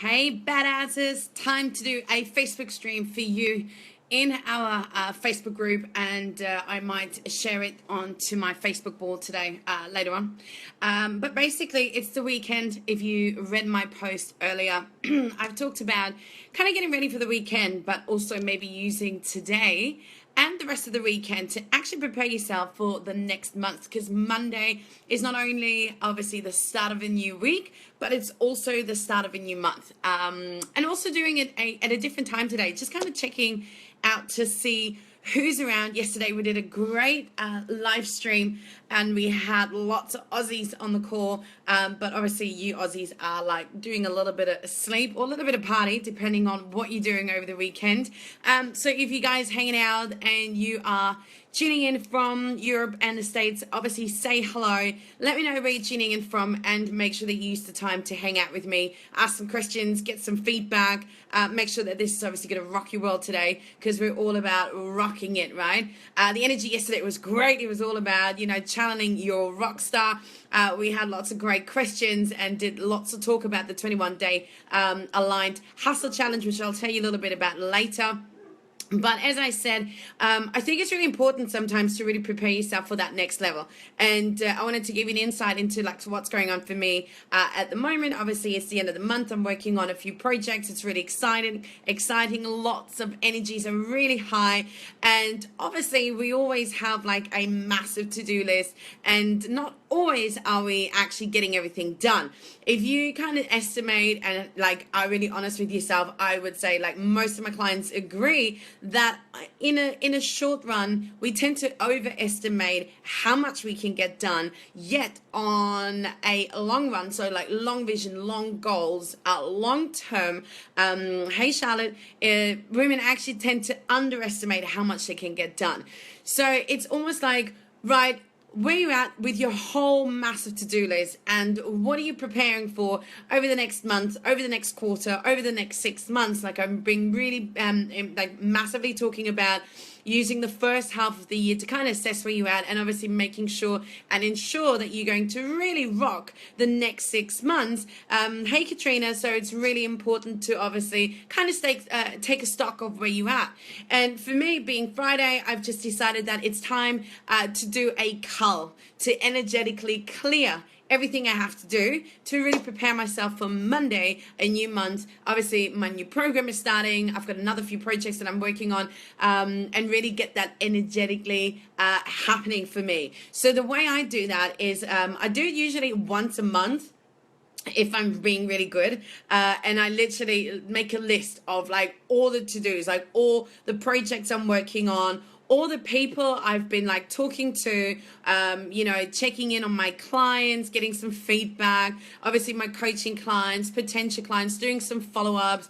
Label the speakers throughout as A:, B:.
A: Hey, badasses, time to do a Facebook stream for you in our Facebook group, and I might share it onto my Facebook board today later on. But basically, it's the weekend. If you read my post earlier, I've talked about kind of getting ready for the weekend, but also maybe using today and the rest of the weekend to actually prepare yourself for the next month, because Monday is not only obviously the start of a new week, but it's also the start of a new month, and also doing it at a different time today, just kind of checking out to see who's around. Yesterday we did a great live stream and we had lots of Aussies on the call, but obviously you Aussies are like doing a little bit of sleep or a little bit of party depending on what you're doing over the weekend. So if you guys hanging out and you are tuning in from Europe and the States, obviously say hello, let me know where you're tuning in from, and make sure that you use the time to hang out with me, ask some questions, get some feedback, make sure that this is obviously going to rock your world today, because we're all about rocking it, right? The energy yesterday was great. It was all about, channeling your rock star. We had lots of great questions and did lots of talk about the 21-day aligned hustle challenge, which I'll tell you a little bit about later. But as I said, I think it's really important sometimes to really prepare yourself for that next level. And I wanted to give you an insight into what's going on for me at the moment. Obviously, it's the end of the month. I'm working on a few projects. It's really exciting. Lots of energies are really high. And obviously, we always have like a massive to-do list, and not always are we actually getting everything done. If you kind of estimate and are really honest with yourself, I would say most of my clients agree that in a short run, we tend to overestimate how much we can get done, yet on a long run, so long vision, long goals, long term, hey Charlotte, women actually tend to underestimate how much they can get done. So it's almost like, right, where you're at with your whole massive to-do list, and what are you preparing for over the next month, over the next quarter, over the next 6 months. I've been really massively talking about using the first half of the year to kind of assess where you're at, and obviously making sure and ensure that you're going to really rock the next 6 months. Hey Katrina, so it's really important to obviously kind of take a stock of where you're at. And for me, being Friday, I've just decided that it's time to do a cull, to energetically clear everything I have to do to really prepare myself for Monday, a new month. Obviously, my new program is starting. I've got another few projects that I'm working on, and really get that energetically happening for me. So the way I do that is I do it usually once a month, if I'm being really good, and I literally make a list of all the to-dos, all the projects I'm working on, all the people I've been talking to, checking in on my clients, getting some feedback, obviously my coaching clients, potential clients, doing some follow-ups.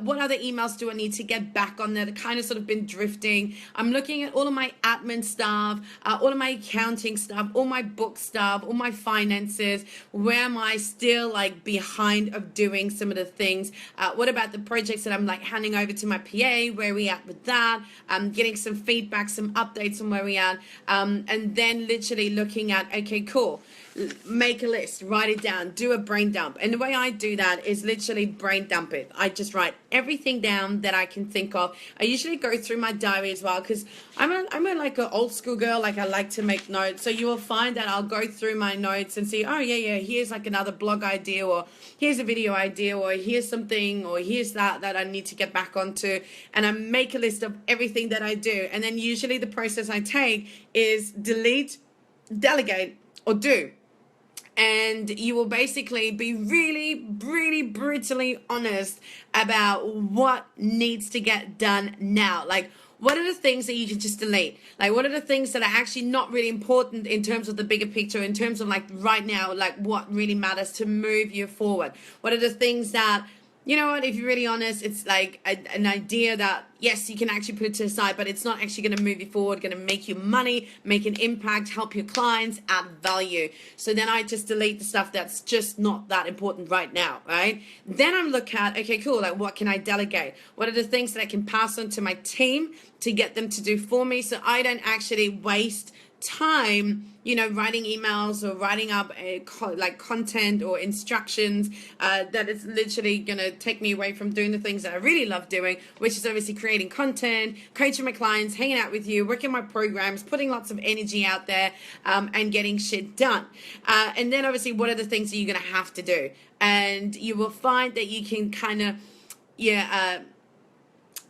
A: What other emails do I need to get back on that kind of sort of been drifting? I'm looking at all of my admin stuff, all of my accounting stuff, all my book stuff, all my finances. Where am I still behind of doing some of the things? What about the projects that I'm handing over to my PA? Where are we at with that? Getting some feedback, some updates on where we are, and then literally looking at, okay, cool, make a list, write it down, do a brain dump. And the way I do that is literally brain dump it. I just write everything down that I can think of. I usually go through my diary as well, because I'm an old school girl. I like to make notes. So you will find that I'll go through my notes and see, oh yeah, here's another blog idea, or here's a video idea, or here's something, or here's that I need to get back onto. And I make a list of everything that I do. And then usually the process I take is delete, delegate, or do. And you will basically be really, really brutally honest about what needs to get done now. What are the things that you can just delete? What are the things that are actually not really important in terms of the bigger picture, in terms of right now, what really matters to move you forward? What are the things that, you know what, if you're really honest, it's an idea that, yes, you can actually put it to the side, but it's not actually going to move you forward, going to make you money, make an impact, help your clients, add value. So then I just delete the stuff that's just not that important right now, right? Then I'm looking at, okay, cool, what can I delegate? What are the things that I can pass on to my team to get them to do for me, so I don't actually waste time, writing emails or writing up like content or instructions that is literally going to take me away from doing the things that I really love doing, which is obviously creating content, coaching my clients, hanging out with you, working my programs, putting lots of energy out there, and getting shit done. And then obviously, what are the things that you're going to have to do? And you will find that you can kind of,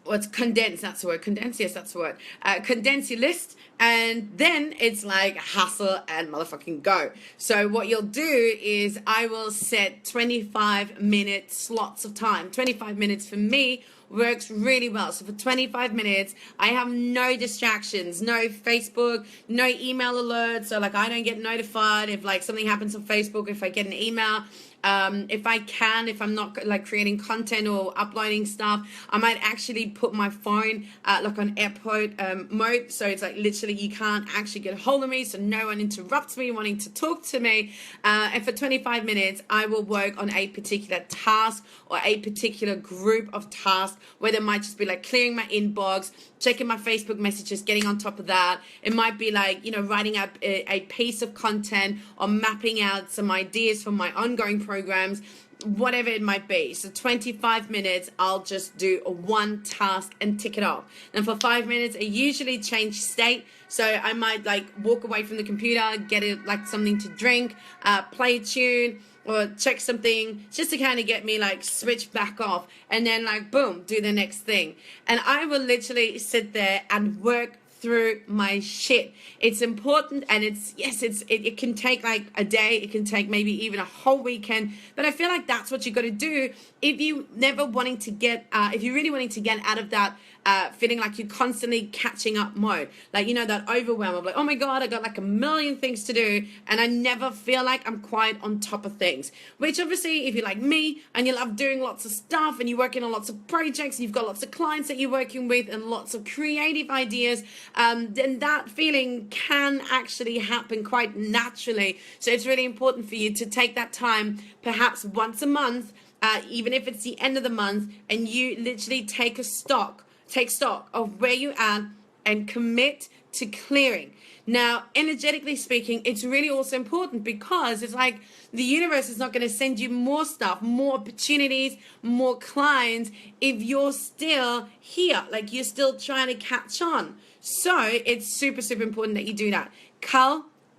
A: what's condense, that's the word, condense, yes, that's the word, condense your list, and then it's like hustle and motherfucking go. So what you'll do is I will set 25-minute slots of time. 25 minutes for me works really well. So for 25 minutes, I have no distractions, no Facebook, no email alerts. So like I don't get notified if like something happens on Facebook, if I get an email. If I'm not like creating content or uploading stuff, I might actually put my phone like on airport mode. So it's like literally you can't actually get a hold of me. So no one interrupts me wanting to talk to me. And for 25 minutes, I will work on a particular task or a particular group of tasks, whether it might just be like clearing my inbox, checking my Facebook messages, getting on top of that. It might be like, writing up a piece of content or mapping out some ideas for my ongoing programs, whatever it might be. So 25 minutes, I'll just do one task and tick it off. And for 5 minutes, I usually change state. So I might like walk away from the computer, get it like something to drink, play a tune, or check something just to kind of get me like switch back off, and then like boom, do the next thing. And I will literally sit there and work through my shit. It's important, and it can take like a day, it can take maybe even a whole weekend, but I feel like that's what you got to do if you never wanting to get if you're really wanting to get out of that feeling like you're constantly catching up mode, like that overwhelm of like, oh my god, I got like a million things to do and I never feel like I'm quite on top of things. Which obviously, if you're like me and you love doing lots of stuff and you're working on lots of projects, you've got lots of clients that you're working with and lots of creative ideas, then that feeling can actually happen quite naturally. So it's really important for you to take that time, perhaps once a month, even if it's the end of the month, and you literally take stock of where you are and commit to clearing. Now, energetically speaking, it's really also important because it's like the universe is not going to send you more stuff, more opportunities, more clients if you're still here, like you're still trying to catch on. So it's super, super important that you do that.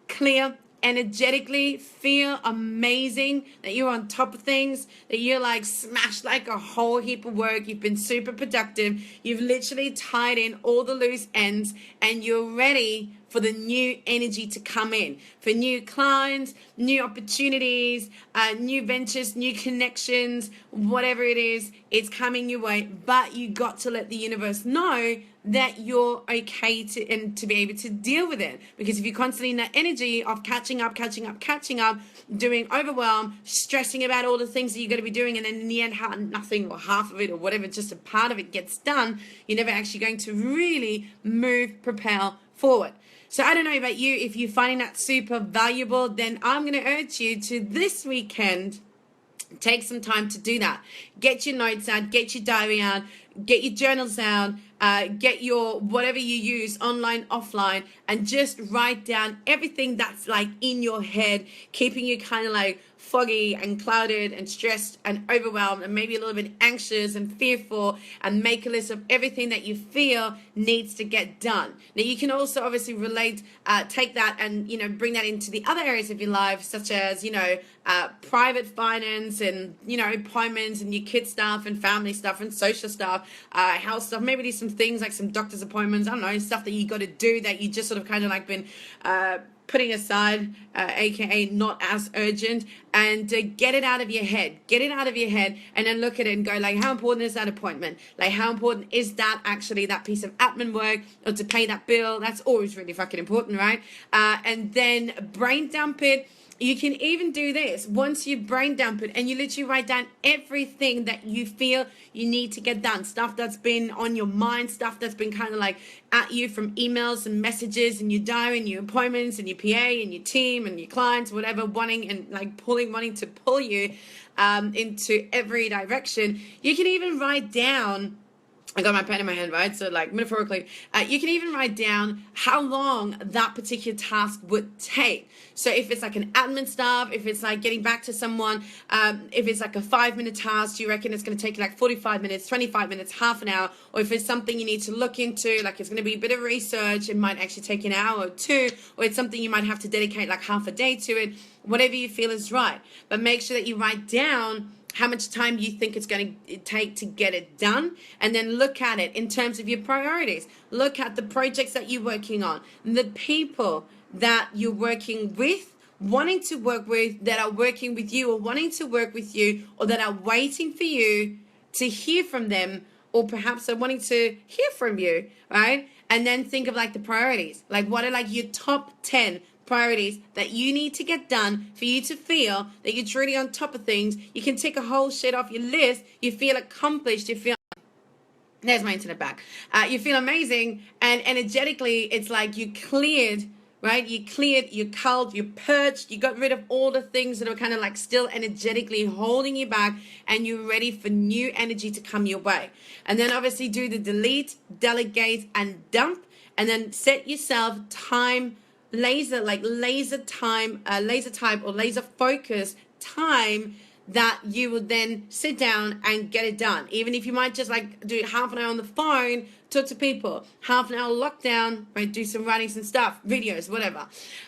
A: Clear, energetically, feel amazing, that you're on top of things, that you're like smashed like a whole heap of work, you've been super productive, you've literally tied in all the loose ends, and you're ready for the new energy to come in, for new clients, new opportunities, new ventures, new connections, whatever it is, it's coming your way. But you got to let the universe know that you're okay to be able to deal with it. Because if you're constantly in that energy of catching up, doing overwhelm, stressing about all the things that you're going to be doing, and then in the end nothing or half of it or whatever, just a part of it gets done, you're never actually going to really propel forward. So I don't know about you, if you're finding that super valuable, then I'm going to urge you to this weekend take some time to do that. Get your notes out, get your diary out, get your journals out, get your whatever you use, online, offline, and just write down everything that's like in your head, keeping you kind of like foggy and clouded and stressed and overwhelmed and maybe a little bit anxious and fearful, and make a list of everything that you feel needs to get done. Now you can also obviously take that and bring that into the other areas of your life, such as private finance and appointments and your kid stuff and family stuff and social stuff, health stuff, maybe there's some things like some doctor's appointments, I don't know, stuff that you got to do that you just sort of kind of like been putting aside, aka not as urgent, and get it out of your head. Get it out of your head, and then look at it and go like, how important is that appointment? Like, how important is that actually, that piece of admin work, or to pay that bill? That's always really fucking important, right? And then brain dump it. You can even do this once you brain dump it and you literally write down everything that you feel you need to get done, stuff that's been on your mind, stuff that's been kind of like at you from emails and messages and your diary and your appointments and your PA and your team and your clients, whatever, wanting to pull you into every direction. You can even write down I got my pen in my hand, right? So like metaphorically, you can even write down how long that particular task would take. So if it's like an admin stuff, if it's like getting back to someone, if it's like a 5-minute task, you reckon it's going to take you like 45 minutes, 25 minutes, half an hour, or if it's something you need to look into, like it's going to be a bit of research, it might actually take an hour or two, or it's something you might have to dedicate like half a day to it, whatever you feel is right. But make sure that you write down how much time you think it's going to take to get it done, and then look at it in terms of your priorities. Look at the projects that you're working on, the people that you're working with, wanting to work with, that are working with you or wanting to work with you, or that are waiting for you to hear from them, or perhaps are wanting to hear from you, right? And then think of like the priorities, like what are like your top 10 priorities that you need to get done for you to feel that you're truly on top of things. You can take a whole shit off your list. You feel accomplished. You feel, there's my internet back. You feel amazing, and energetically, it's like you cleared, right? You cleared, you culled, you purged, you got rid of all the things that are kind of like still energetically holding you back, and you're ready for new energy to come your way. And then obviously do the delete, delegate, and dump, and then set yourself time, laser type or laser focus time that you will then sit down and get it done. Even if you might just like do half an hour on the phone, talk to people, half an hour lockdown, right? Do some writing, some stuff, videos, whatever.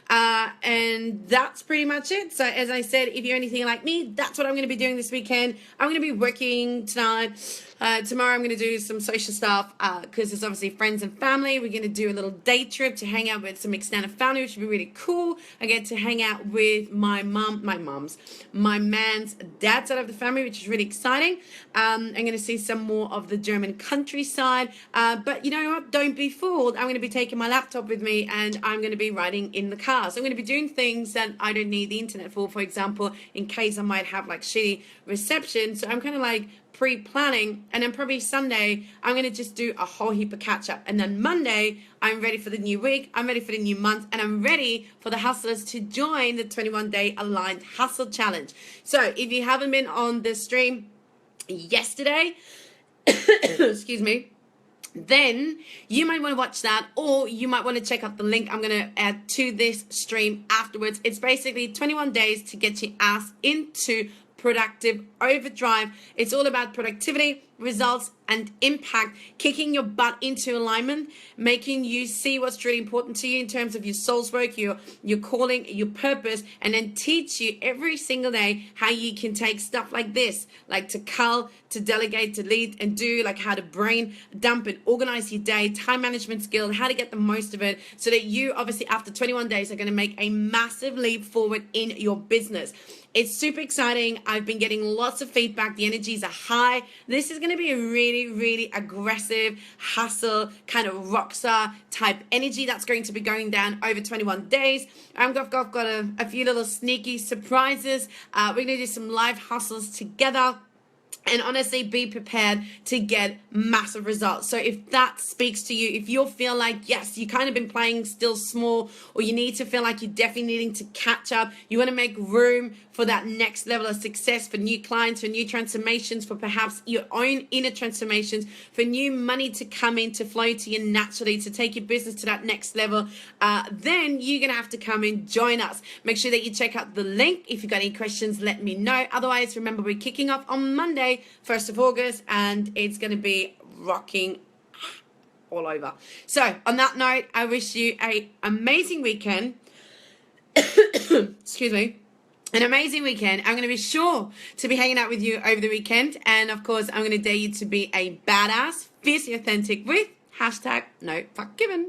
A: And that's pretty much it. So as I said, if you're anything like me, that's what I'm going to be doing this weekend. I'm going to be working tonight. Tomorrow I'm going to do some social stuff because it's obviously friends and family. We're going to do a little day trip to hang out with some extended family, which will be really cool. I get to hang out with my man's dad's side of the family, which is really exciting. I'm going to see some more of the German countryside. But you know what? Don't be fooled. I'm going to be taking my laptop with me, and I'm going to be writing in the car. So I'm going to be doing things that I don't need the internet for example, in case I might have like shitty reception. So I'm kind of like pre-planning, and then probably Sunday I'm going to just do a whole heap of catch up, and then Monday I'm ready for the new week, I'm ready for the new month, and I'm ready for the hustlers to join the 21-day aligned hustle challenge. So if you haven't been on the stream yesterday, excuse me, then you might want to watch that, or you might want to check out the link I'm going to add to this stream afterwards. It's basically 21 days to get your ass into productive overdrive. It's all about productivity, results, and impact, kicking your butt into alignment, making you see what's really important to you in terms of your soul's work, your calling, your purpose, and then teach you every single day how you can take stuff like this, like to cull, to delegate, to lead, and do, like how to brain dump and organize your day, time management skill, how to get the most of it, so that you obviously after 21 days are going to make a massive leap forward in your business. It's super exciting. I've been getting lots of feedback. The energies are high. This is going to be a really, really aggressive hustle kind of rock star type energy that's going to be going down over 21 days. I've got a few little sneaky surprises. We're going to do some live hustles together. And honestly, be prepared to get massive results. So if that speaks to you, if you feel like, yes, you kind of been playing still small, or you need to feel like you're definitely needing to catch up, you want to make room for that next level of success, for new clients, for new transformations, for perhaps your own inner transformations, for new money to come in, to flow to you naturally, to take your business to that next level, then you're going to have to come and join us. Make sure that you check out the link. If you've got any questions, let me know. Otherwise, remember, we're kicking off on Monday, 1st of August, and it's going to be rocking all over. So on that note, I wish you an amazing weekend. Excuse me. An amazing weekend. I'm going to be sure to be hanging out with you over the weekend. And of course, I'm going to dare you to be a badass, fiercely authentic with #NoFuckGiven.